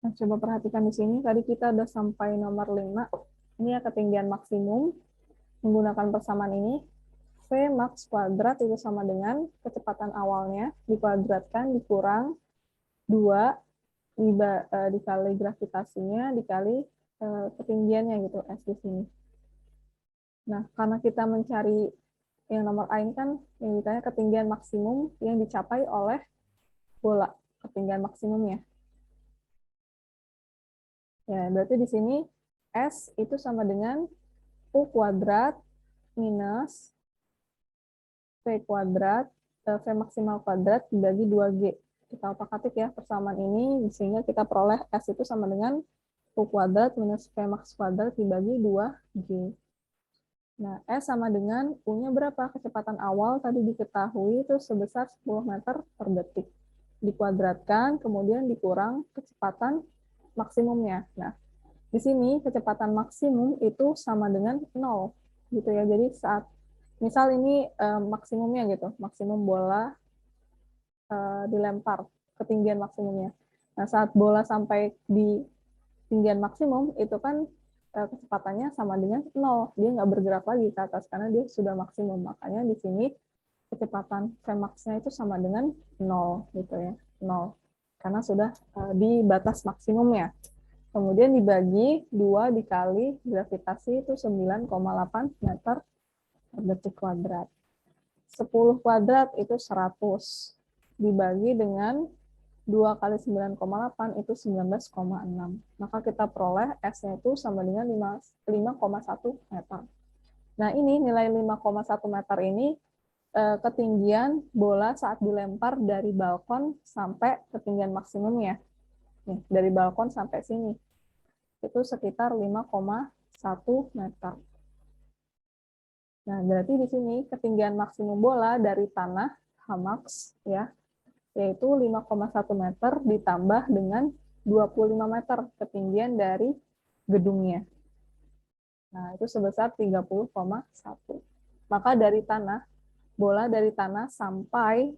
Nah, coba perhatikan di sini. Tadi kita udah sampai nomor 5. Ini ya ketinggian maksimum. Menggunakan persamaan ini, V max kuadrat itu sama dengan kecepatan awalnya dikuadratkan dikurang 2 dikali gravitasinya dikali ketinggiannya gitu, S di sini. Nah, karena kita mencari yang nomor A ini kan yang ditanya ketinggian maksimum yang dicapai oleh bola, ketinggian maksimumnya. Ya, berarti di sini S itu sama dengan U kuadrat minus V kuadrat, V maksimal kuadrat dibagi 2G. Kita otak-atik ya persamaan ini, sehingga kita peroleh S itu sama dengan U kuadrat minus V max kuadrat dibagi 2G. Nah, S sama dengan U-nya berapa? Kecepatan awal tadi diketahui itu sebesar 10 meter per detik. Dikuadratkan, kemudian dikurang kecepatan maksimumnya. Nah, di sini kecepatan maksimum itu sama dengan 0. Gitu ya. Jadi saat misal ini maksimumnya gitu, maksimum bola dilempar, ketinggian maksimumnya. Nah, saat bola sampai di ketinggian maksimum, itu kan kecepatannya sama dengan 0. Dia nggak bergerak lagi ke atas, karena dia sudah maksimum. Makanya di sini kecepatan Vmax-nya itu sama dengan 0, gitu ya, 0. Karena sudah di batas maksimumnya. Kemudian dibagi 2 dikali gravitasi itu 9,8 meter per detik kuadrat. 10 kuadrat itu 100. Dibagi dengan 2 kali 9,8 itu 19,6. Maka kita peroleh S-nya itu sama dengan 5,1 meter. Nah, ini nilai 5,1 meter ini ketinggian bola saat dilempar dari balkon sampai ketinggian maksimumnya. Nih, dari balkon sampai sini. Itu sekitar 5,1 meter. Nah, berarti di sini ketinggian maksimum bola dari tanah Hamax ya, yaitu 5,1 meter ditambah dengan 25 meter ketinggian dari gedungnya. Nah, itu sebesar 30,1. Maka dari tanah, bola dari tanah sampai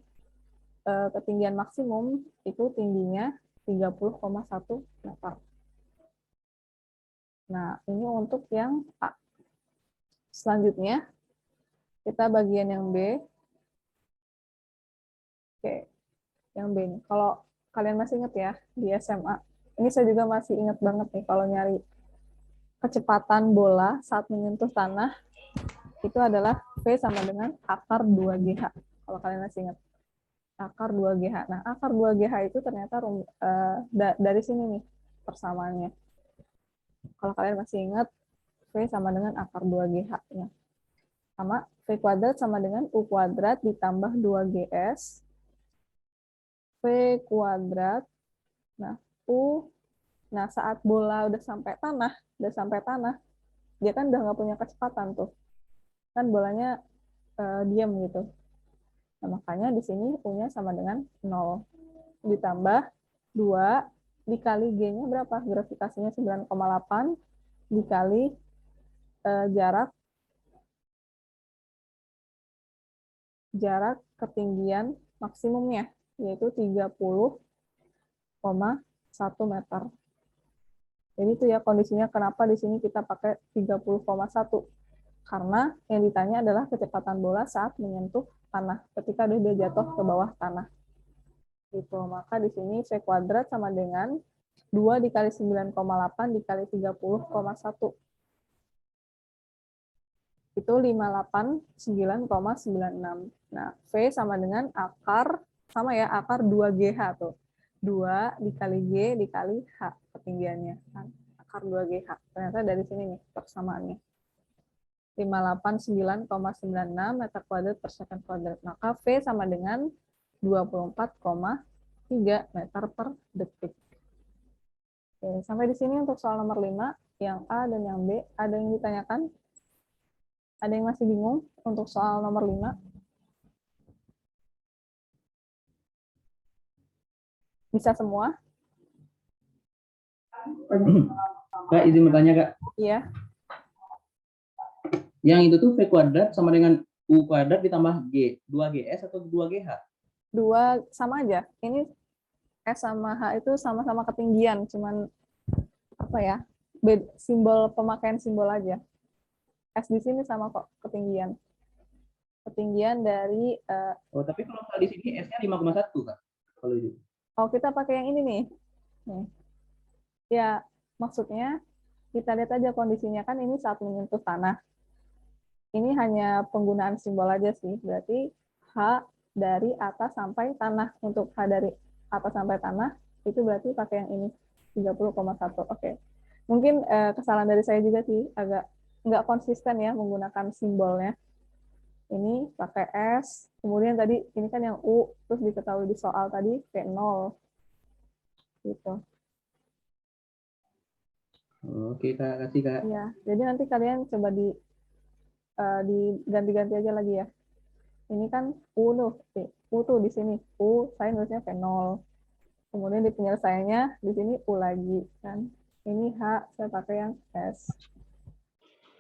ketinggian maksimum itu tingginya 30,1 meter. Nah, ini untuk yang A. Selanjutnya, kita bagian yang B. Oke, yang B ini. Kalau kalian masih ingat ya, di SMA, ini saya juga masih ingat banget nih kalau nyari kecepatan bola saat menyentuh tanah, itu adalah V sama dengan akar 2GH. Kalau kalian masih ingat. Akar 2GH. Nah, akar 2GH itu ternyata dari sini nih persamaannya. Kalau kalian masih ingat, V sama dengan akar 2GH. Ya. Sama V kuadrat sama dengan U kuadrat ditambah 2GS. V kuadrat. Nah, U. Nah, saat bola udah sampai tanah, dia kan udah nggak punya kecepatan tuh. Kan bolanya diam gitu. Nah, makanya di sini U-nya sama dengan 0. Ditambah 2 dikali G-nya berapa? Gravitasinya 9,8 dikali jarak ketinggian maksimumnya, yaitu 30,1 meter. Jadi itu ya kondisinya kenapa di sini kita pakai 30,1. Karena yang ditanya adalah kecepatan bola saat menyentuh tanah, ketika dia jatuh ke bawah tanah. Gitu. Maka di sini V kuadrat sama dengan 2 dikali 9,8 dikali 30,1. Itu 589,96. Nah, V sama dengan akar, sama ya, akar 2GH tuh. 2 dikali G dikali H ketinggiannya. Kan? Akar 2GH. Ternyata dari sini nih persamaannya. 589,96 meter kuadrat per second kuadrat. Maka V sama dengan 24,3 meter per detik. Oke, sampai di sini untuk soal nomor 5, yang A dan yang B. Ada yang ditanyakan? Ada yang masih bingung untuk soal nomor 5? Bisa semua? Kak, izin bertanya, Kak. Iya. Yang itu tuh V kuadrat sama dengan U kuadrat ditambah G. 2GS atau 2GH? 2 sama aja. Ini S sama H itu sama-sama ketinggian, cuman apa ya, simbol pemakaian simbol aja. S di sini sama kok ketinggian. Ketinggian dari Oh, tapi kalau di sini S-nya 5,1 Kak. Kalau itu. oh kita pakai yang ini nih. Nih. Ya, maksudnya kita lihat aja kondisinya kan ini saat menyentuh tanah. Ini hanya penggunaan simbol aja sih. Berarti H dari atas sampai tanah. Untuk H dari atas sampai tanah itu berarti pakai yang ini 30,1. Oke. Mungkin kesalahan dari saya juga sih, agak nggak konsisten ya menggunakan simbolnya. Ini pakai S, kemudian tadi ini kan yang U, terus diketahui di soal tadi P0. Gitu. Oke Kak, kasih Kak. Ya, jadi nanti kalian coba diganti-ganti aja lagi ya. Ini kan U tuh, U tuh di sini. U, saya nulisnya P0. Kemudian di penyelesaiannya di sini U lagi kan. Ini H, saya pakai yang S.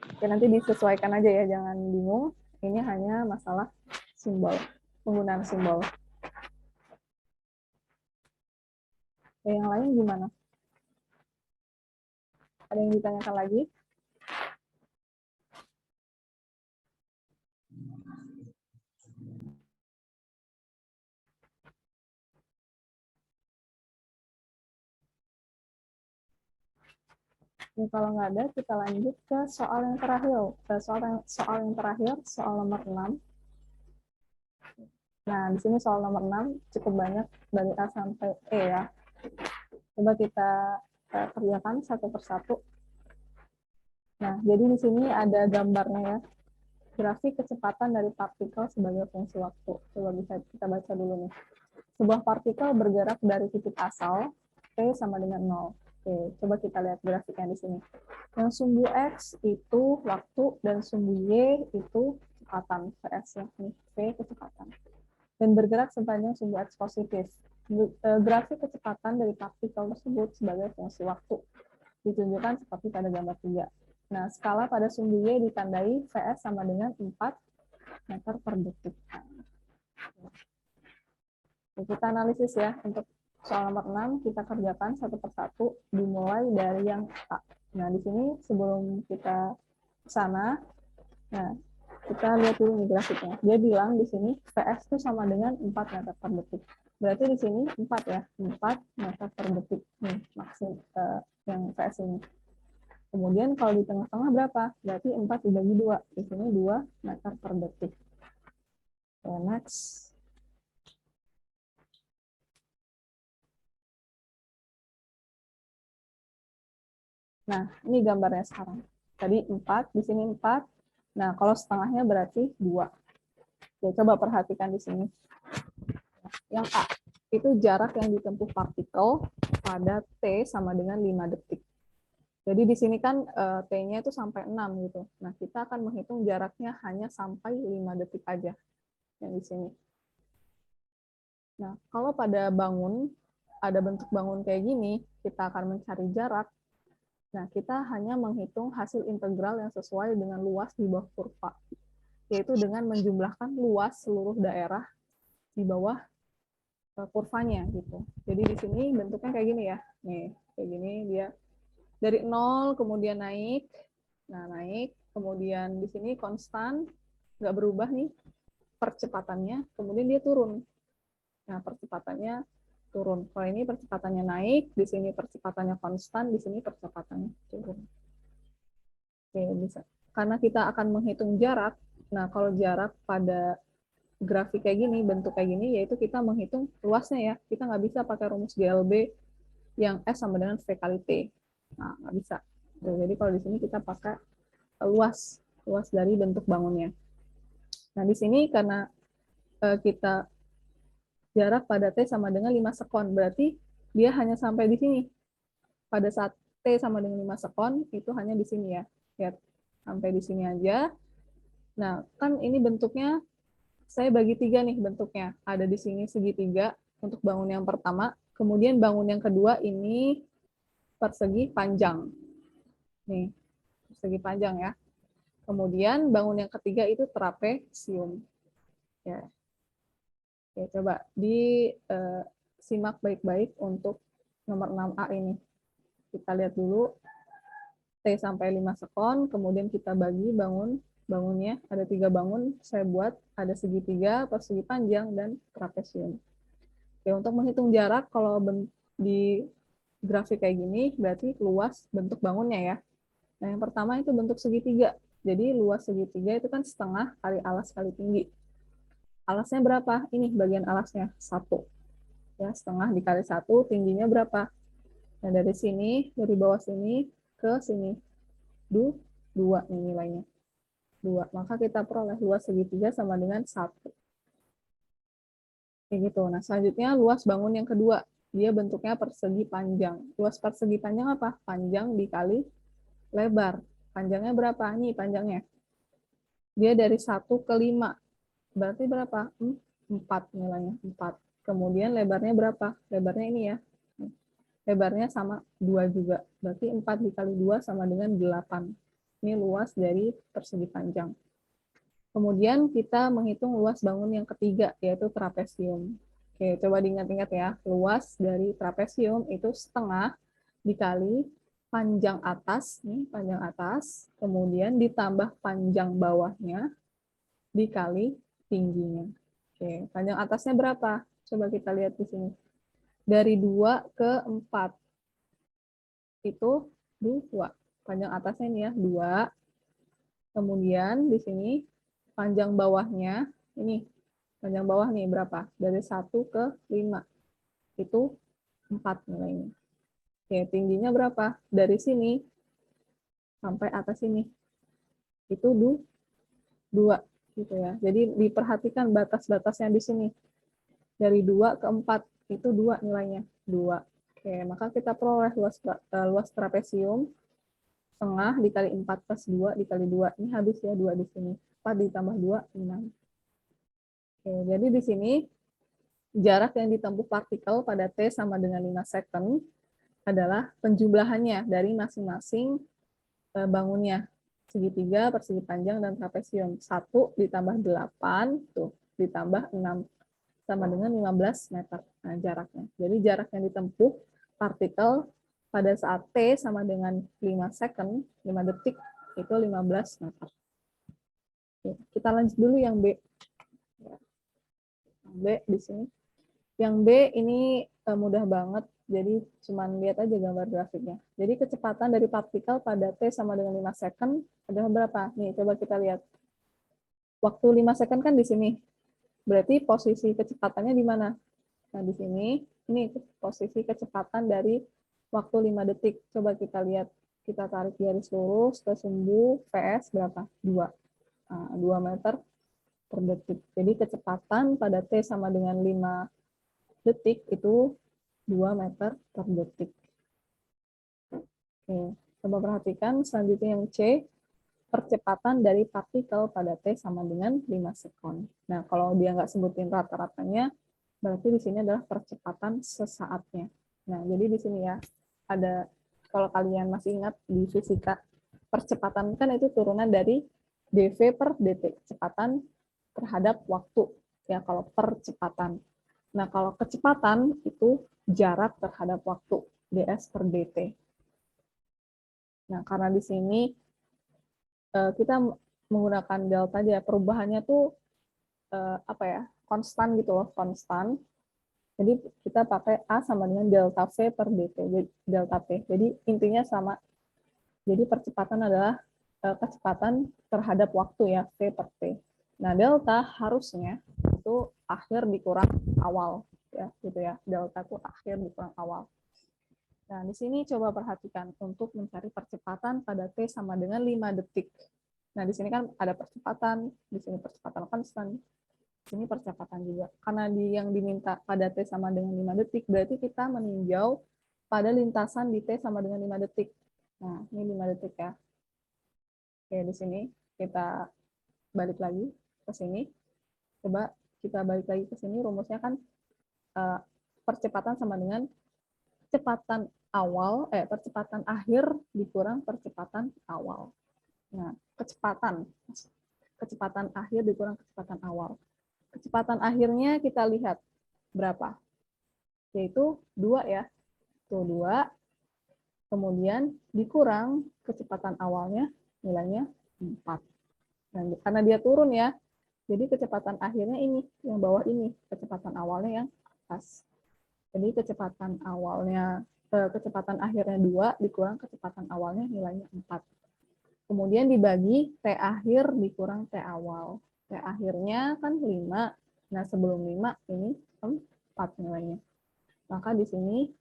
Oke, nanti disesuaikan aja ya, jangan bingung. Ini hanya masalah simbol, penggunaan simbol. Yang lain gimana? Ada yang ditanyakan lagi? Nah, kalau nggak ada, kita lanjut ke soal yang terakhir. Soal yang terakhir, soal nomor 6. Nah, di sini soal nomor 6 cukup banyak dari A sampai E ya. Coba kita kerjakan satu persatu. Nah, jadi di sini ada gambarnya ya. Grafik kecepatan dari partikel sebagai fungsi waktu. Coba bisa kita baca dulu nih. Sebuah partikel bergerak dari titik asal, T sama dengan 0. Oke, coba kita lihat grafiknya di sini. Yang sumbu X itu waktu dan sumbu Y itu kecepatan. Vs ya, ini V kecepatan. Dan bergerak sepanjang sumbu X positif. Grafik kecepatan dari partikel tersebut sebagai fungsi waktu. Ditunjukkan seperti pada gambar 3. Nah, skala pada sumbu Y ditandai Vs sama dengan 4 meter per detik. Kita analisis ya, untuk soal nomor 6 kita kerjakan satu persatu dimulai dari yang A. Nah, di sini sebelum kita ke sana, nah, kita lihat dulu nih grafiknya. Dia bilang di sini Vs itu sama dengan 4 meter per detik. Berarti di sini 4 ya, 4 meter per detik. Nih, maksim yang Vs ini. Kemudian kalau di tengah-tengah berapa? Berarti 4 dibagi 2. Di sini 2 meter per detik. Okay, next. Nah, ini gambarnya sekarang. Tadi 4, di sini 4. Nah, kalau setengahnya berarti 2. Oke, coba perhatikan di sini. Yang A, itu jarak yang ditempuh partikel pada T sama dengan 5 detik. Jadi di sini kan T-nya itu sampai 6 gitu. Nah, kita akan menghitung jaraknya hanya sampai 5 detik aja yang di sini. Nah, kalau pada bangun, ada bentuk bangun kayak gini, kita akan mencari jarak. Nah, kita hanya menghitung hasil integral yang sesuai dengan luas di bawah kurva, yaitu dengan menjumlahkan luas seluruh daerah di bawah kurvanya gitu. Jadi di sini bentuknya kayak gini ya. Nih, kayak gini dia. Dari 0 kemudian naik, nah naik, kemudian di sini konstan, nggak berubah nih percepatannya, kemudian dia turun. Nah percepatannya turun. Kalau ini percepatannya naik, di sini percepatannya konstan, di sini percepatannya turun. Oke, bisa. Karena kita akan menghitung jarak, nah kalau jarak pada grafik kayak gini, bentuk kayak gini, yaitu kita menghitung luasnya ya. Kita nggak bisa pakai rumus GLB yang S sama dengan V kali T. Nah, nggak bisa. Jadi kalau di sini kita pakai luas dari bentuk bangunnya. Nah, di sini karena kita jarak pada T sama dengan 5 sekon, berarti dia hanya sampai di sini. Pada saat T sama dengan 5 sekon, itu hanya di sini ya. Lihat, sampai di sini aja. Nah, kan ini bentuknya, saya bagi 3 nih bentuknya. Ada di sini segitiga untuk bangun yang pertama, kemudian bangun yang kedua ini persegi panjang. Nih, persegi panjang ya. Kemudian bangun yang ketiga itu trapesium. Ya. Oke, coba di simak baik-baik untuk nomor 6A ini. Kita lihat dulu T sampai 5 sekon, kemudian kita bagi bangunnya, ada 3 bangun, saya buat ada segitiga, persegi panjang, dan trapesium. Oke, untuk menghitung jarak, kalau di grafik kayak gini, berarti luas bentuk bangunnya ya. Nah, yang pertama itu bentuk segitiga. Jadi luas segitiga itu kan setengah kali alas kali tinggi. Alasnya berapa? Ini bagian alasnya, 1. Ya, setengah dikali 1, tingginya berapa? Nah, dari sini, dari bawah sini ke sini. 2 nih nilainya. 2. Maka kita peroleh luas segitiga sama dengan 1. Kayak gitu. Nah, selanjutnya luas bangun yang kedua. Dia bentuknya persegi panjang. Luas persegi panjang apa? Panjang dikali lebar. Panjangnya berapa? Nih panjangnya. Dia dari 1 ke 5. Berarti berapa? 4 nilainya. 4. Kemudian lebarnya berapa? Lebarnya ini ya. Lebarnya sama 2 juga. Berarti 4 dikali 2 sama dengan 8. Ini luas dari persegi panjang. Kemudian kita menghitung luas bangun yang ketiga, yaitu trapesium. Oke, coba diingat-ingat ya. Luas dari trapesium itu setengah dikali panjang atas, nih panjang atas, kemudian ditambah panjang bawahnya, dikali tingginya. Oke, panjang atasnya berapa? Coba kita lihat di sini. Dari 2 ke 4. Itu 2. Panjang atasnya ini ya, 2. Kemudian di sini panjang bawahnya, ini panjang bawah nih berapa? Dari 1 ke 5. Itu 4 nilainya. Oke, tingginya berapa? Dari sini sampai atas sini. Itu 2 gitu ya. Jadi diperhatikan batas-batasnya di sini. Dari 2 ke 4 itu 2 nilainya. 2. Oke, maka kita peroleh luas trapesium setengah dikali 4 plus 2 dikali 2. Ini habis ya 2 di sini. 4 ditambah 2, 6. Oke, jadi di sini jarak yang ditempuh partikel pada T sama dengan 5 second adalah penjumlahannya dari masing-masing bangunnya. Segitiga, persegi panjang, dan trapesium. 1 ditambah 8, tuh, ditambah 6. Sama dengan 15 meter jaraknya. Jadi jarak yang ditempuh partikel pada saat T sama dengan 5 second, 5 detik, itu 15 meter. Oke, kita lanjut dulu yang B. Yang B di sini. Yang B ini mudah banget, jadi cuman lihat aja gambar grafiknya. Jadi kecepatan dari partikel pada T sama dengan 5 second adalah berapa? Nih, coba kita lihat. Waktu 5 second kan di sini. Berarti posisi kecepatannya di mana? Nah, di sini, ini posisi kecepatan dari waktu 5 detik. Coba kita lihat. Kita tarik garis lurus ke sumbu PS berapa? 2. Nah, 2 meter per detik. Jadi kecepatan pada T sama dengan 5 detik itu 2 meter per detik. Oke, coba perhatikan selanjutnya yang C, percepatan dari partikel pada T sama dengan 5 sekon. Nah, kalau dia nggak sebutin rata-ratanya, berarti di sini adalah percepatan sesaatnya. Nah, jadi di sini ya, ada, kalau kalian masih ingat di fisika, percepatan kan itu turunan dari dV per dt, kecepatan terhadap waktu, ya kalau percepatan. Nah, kalau kecepatan itu jarak terhadap waktu, ds per dt. Nah, karena di sini kita menggunakan delta aja, perubahannya tuh apa ya, konstan gitu loh, konstan. Jadi kita pakai A sama dengan delta V per dt, delta P. Jadi intinya sama. Jadi percepatan adalah kecepatan terhadap waktu ya, V per T. Nah, delta harusnya itu akhir dikurang awal ya, gitu ya. Delta itu akhir dikurang awal. Nah, di sini coba perhatikan untuk mencari percepatan pada T sama dengan 5 detik. Nah, di sini kan ada percepatan, di sini percepatan konstan, di sini percepatan juga. Karena yang diminta pada T sama dengan 5 detik, berarti kita meninjau pada lintasan di T sama dengan 5 detik. Nah, ini 5 detik ya. Oke, di sini kita balik lagi ke sini. Coba kita balik lagi ke sini, rumusnya kan percepatan sama dengan kecepatan awal, percepatan akhir dikurang percepatan awal. Nah, kecepatan akhir dikurang kecepatan awal. Kecepatan akhirnya kita lihat berapa? yaitu 2 ya. Tuh 2, kemudian dikurang kecepatan awalnya nilainya 4. Nah, karena dia turun ya, jadi kecepatan akhirnya ini, yang bawah ini, kecepatan awalnya yang atas. Jadi kecepatan akhirnya 2 dikurang kecepatan awalnya nilainya 4. Kemudian dibagi T akhir dikurang T awal. T akhirnya kan 5. Nah, sebelum 5 ini 4 nilainya. Maka di sini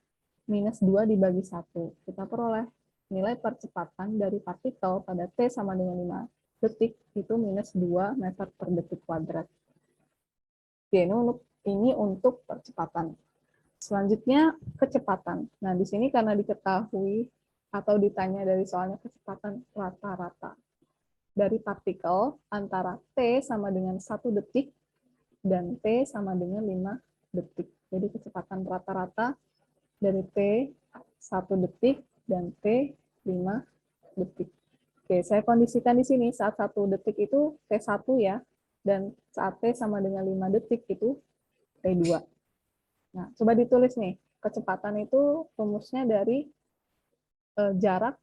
minus 2 dibagi 1. Kita peroleh nilai percepatan dari partikel pada T sama dengan 5 detik itu minus 2 meter per detik kuadrat. Oke, ini untuk percepatan. Selanjutnya kecepatan. Nah, di sini karena diketahui atau ditanya dari soalnya kecepatan rata-rata dari partikel antara T sama dengan 1 detik dan T sama dengan 5 detik. Jadi kecepatan rata-rata dari T 1 detik dan T 5 detik. Oke, saya kondisikan di sini saat 1 detik itu T1 ya, dan saat T sama dengan 5 detik itu T2. Nah, coba ditulis nih, kecepatan itu rumusnya dari jarak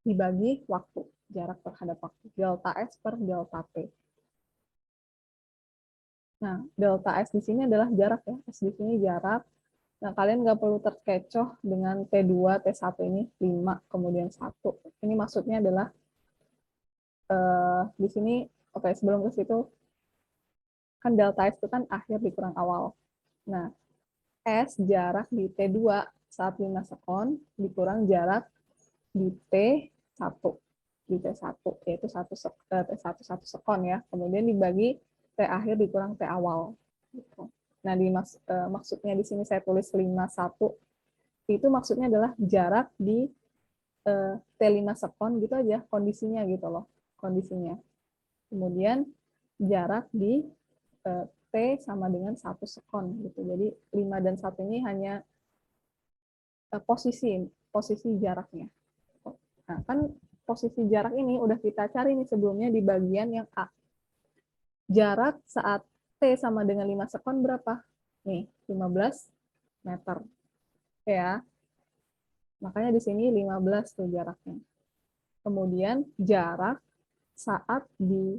dibagi waktu, jarak terhadap waktu, delta S per delta T. Nah, delta S di sini adalah jarak ya, S di sini jarak. Nah, kalian nggak perlu terkecoh dengan T2, T1 ini 5, kemudian 1. Ini maksudnya adalah di sini, oke, sebelum ke situ, kan delta S itu kan akhir dikurang awal. Nah, S jarak di T2 saat 5 sekon dikurang jarak di T1. Di T1, yaitu T1 sekon ya. Kemudian dibagi T akhir dikurang T awal. Gitu. Nah, maksudnya di sini saya tulis 51, itu maksudnya adalah jarak di T5 sekon gitu aja, kondisinya gitu loh. Kondisinya. Kemudian jarak di T sama dengan 1 sekon gitu. Jadi 5 dan 1 ini hanya posisi jaraknya. Nah, kan posisi jarak ini udah kita cari nih sebelumnya di bagian yang A. Jarak saat T sama dengan 5 sekon berapa? Nih, 15 meter. Ya. Makanya di sini 15 tuh jaraknya. Kemudian jarak saat di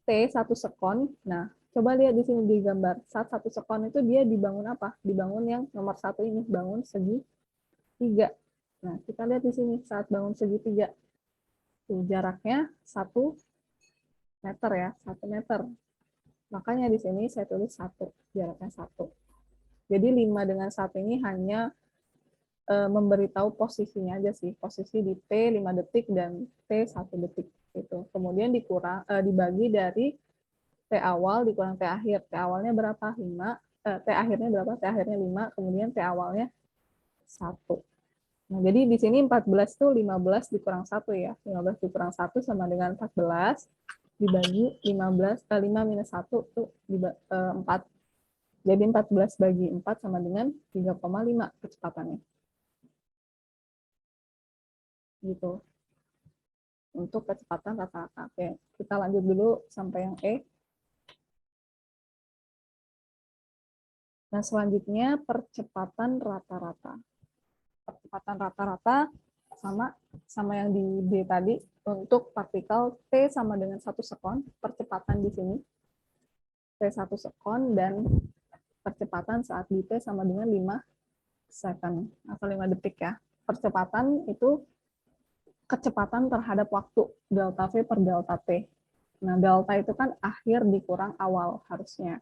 T1 sekon. Nah, coba lihat di sini di gambar. Saat 1 sekon itu dia dibangun apa? Dibangun yang nomor 1 ini, bangun segitiga. Nah, kita lihat di sini saat bangun segitiga. Tuh, jaraknya 1 meter ya, 1 meter. Makanya di sini saya tulis 1, jaraknya 1. Jadi 5 dengan 1 ini hanya memberitahu posisinya aja sih, posisi di T 5 detik dan T 1 detik gitu. Kemudian dibagi dari T awal dikurang T akhir. T awalnya berapa? 5. T akhirnya berapa? T akhirnya 5, kemudian T awalnya 1. Nah, jadi di sini 14 tuh 15 dikurang 1 ya. 15 dikurang 1 sama dengan 14 dibagi 5 minus 1 tuh 4. Jadi 14 bagi 4 sama dengan 3,5 kecepatannya. Gitu. Untuk kecepatan rata-rata. Oke, kita lanjut dulu sampai yang E. Nah, selanjutnya percepatan rata-rata. Percepatan rata-rata sama yang di D tadi, untuk partikel T sama dengan 1 sekon, percepatan di sini T1 sekon, dan percepatan saat di T sama dengan 5 second atau 5 detik ya. Percepatan itu kecepatan terhadap waktu, delta V per delta T. Nah, delta itu kan akhir dikurang awal harusnya.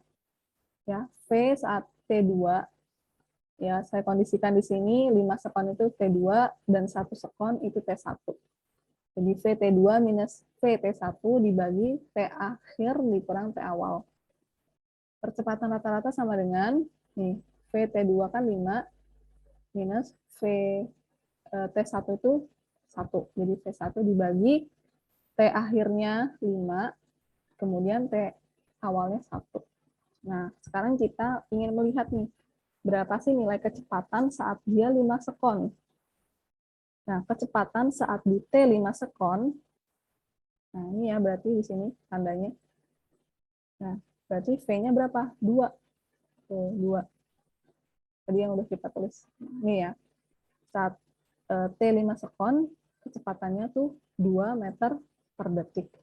Ya, V saat T2, ya saya kondisikan di sini 5 sekon itu T2 dan 1 sekon itu T1. Jadi V T2 minus V T1 dibagi T akhir dikurang T awal. Percepatan rata-rata sama dengan nih, V T2 kan 5 minus V T1 itu 1. Jadi T1 dibagi T akhirnya 5, kemudian T awalnya 1. Nah, sekarang kita ingin melihat nih, berapa sih nilai kecepatan saat dia 5 sekon. Nah, kecepatan saat di T 5 sekon, nah ini ya berarti di sini tandanya. Nah, berarti V-nya berapa? 2. Tuh, 2. Tadi yang udah kita tulis. Ini ya, saat T5 sekon, kecepatannya tuh 2 meter per detik.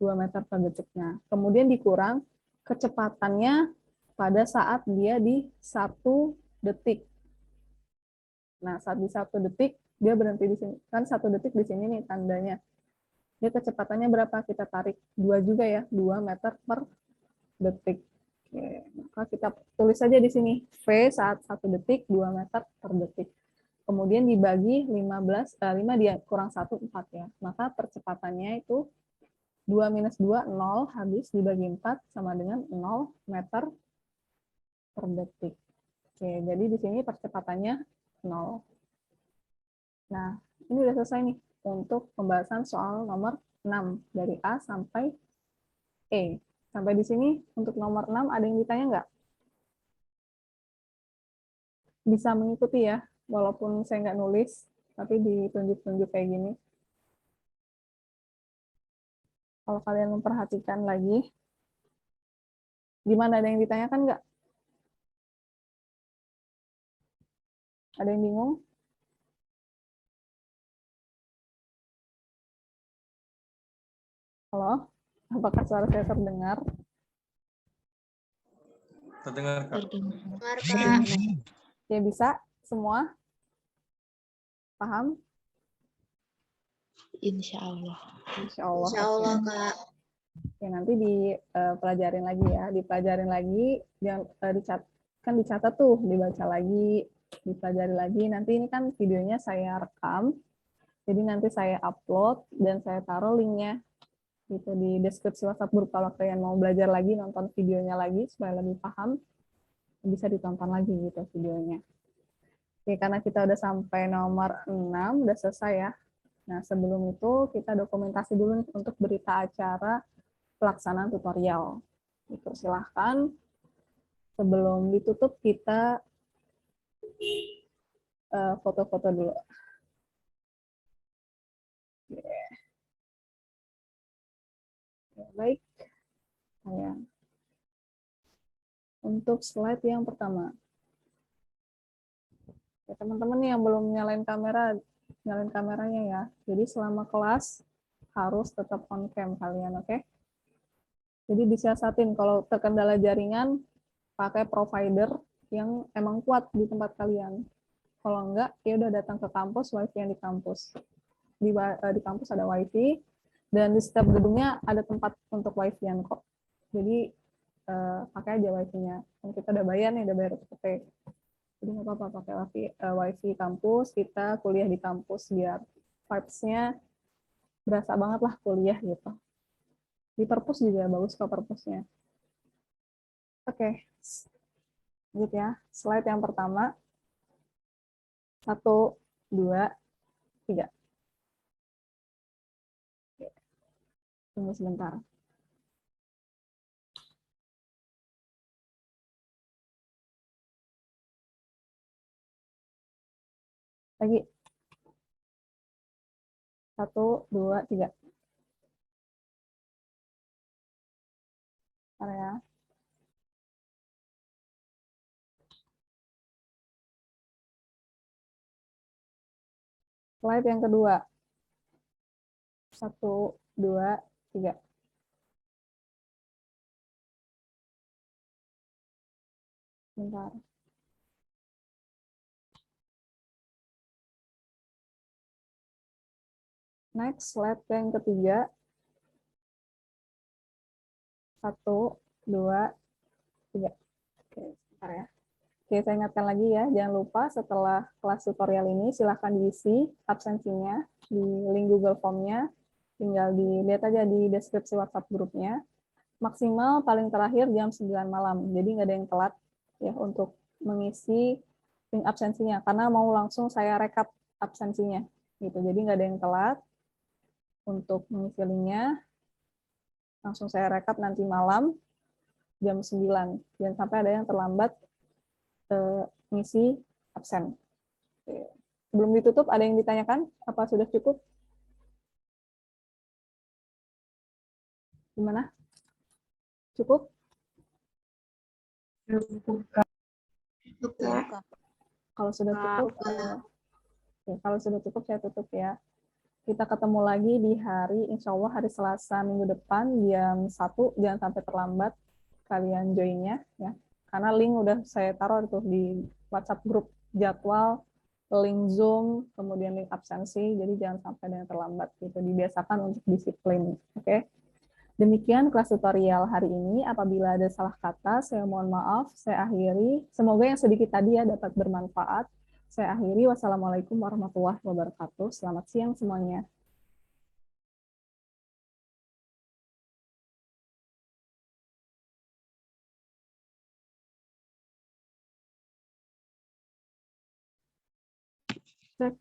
2 meter per detiknya. Kemudian dikurang kecepatannya pada saat dia di 1 detik. Nah, saat di 1 detik, dia berhenti di sini. Kan 1 detik di sini nih tandanya. Dia kecepatannya berapa? Kita tarik 2 juga ya, 2 meter per detik. Oke, maka kita tulis saja di sini. V saat 1 detik, 2 meter per detik. Kemudian dibagi 5 dia kurang 1, 4 ya. Maka percepatannya itu 2 minus 2, 0, habis dibagi 4 sama dengan 0 meter per detik. Oke, jadi di sini percepatannya 0. Nah, ini udah selesai nih untuk pembahasan soal nomor 6 dari A sampai E. Sampai di sini untuk nomor 6 ada yang ditanya nggak? Bisa mengikuti ya, walaupun saya nggak nulis, tapi ditunjuk-tunjuk kayak gini. Kalau kalian memperhatikan lagi, gimana, ada yang ditanyakan nggak? Ada yang bingung? Halo? Apakah suara saya terdengar? Terdengar, Kak. Terdengar, Kak. Ya, bisa? Semua? Paham? Insya Allah. Insya Allah. Insya Allah, oke. Kak. Ya, nanti dipelajarin lagi ya. Dipelajarin lagi, kan dicatat tuh, dibaca lagi, dipelajari lagi. Nanti ini kan videonya saya rekam, jadi nanti saya upload dan saya taruh linknya gitu di deskripsi WhatsApp grup. Kalau kalian mau belajar lagi, nonton videonya lagi supaya lebih paham, bisa ditonton lagi gitu videonya. Oke, karena kita udah sampai nomor 6, udah selesai ya. Nah, sebelum itu kita dokumentasi dulu nih untuk berita acara pelaksanaan tutorial. Itu silahkan sebelum ditutup kita foto-foto dulu. Ya, baik. Untuk slide yang pertama. Ya, teman-teman yang belum nyalain kamera, nyalain kameranya ya. Jadi selama kelas harus tetap on cam kalian, oke? Jadi disiasatin kalau terkendala jaringan, pakai provider yang emang kuat di tempat kalian. Kalau enggak, ya udah datang ke kampus, wifi yang di kampus. Di kampus ada wifi, dan di setiap gedungnya ada tempat untuk wifi-an kok. Jadi pakai aja wifi-nya. Kita udah bayar nih, udah bayar UPT. Jadi nggak apa-apa pakai wifi kampus, kita kuliah di kampus biar vibes-nya berasa banget lah kuliah gitu. Di perpus juga bagus kok perpusnya. Oke, lanjut ya. Slide yang pertama. 1, 2, 3. Tunggu sebentar. Lagi. 1, 2, 3. Bentar ya. Slide yang kedua. 1, 2, 3. Bentar. Next, slide yang ketiga. 1, 2, 3. Oke, bentar ya. Oke, saya ingatkan lagi ya, jangan lupa setelah kelas tutorial ini silahkan diisi absensinya di link Google Form-nya, tinggal dilihat aja di deskripsi WhatsApp grupnya. Maksimal paling terakhir jam 9 malam, jadi nggak ada yang telat ya untuk mengisi link absensinya, karena mau langsung saya rekap absensinya, gitu. Jadi nggak ada yang telat untuk mengisi linknya, langsung saya rekap nanti malam jam 9, jangan sampai ada yang terlambat ngisi absen. Belum ditutup, ada yang ditanyakan? Apa sudah cukup? Gimana? Cukup? Tutup. Kalau sudah tutup, kalau sudah tutup saya tutup ya. Kita ketemu lagi di hari, insya Allah hari Selasa minggu depan jam 1, jangan sampai terlambat kalian joinnya ya. Karena link udah saya taruh tuh di WhatsApp grup jadwal, link Zoom, kemudian link absensi, jadi jangan sampai ada yang terlambat gitu. Dibiasakan untuk disiplin, oke? Demikian kelas tutorial hari ini. Apabila ada salah kata, saya mohon maaf. Saya akhiri. Semoga yang sedikit tadi ya dapat bermanfaat. Saya akhiri. Wassalamualaikum warahmatullahi wabarakatuh. Selamat siang semuanya. Cek.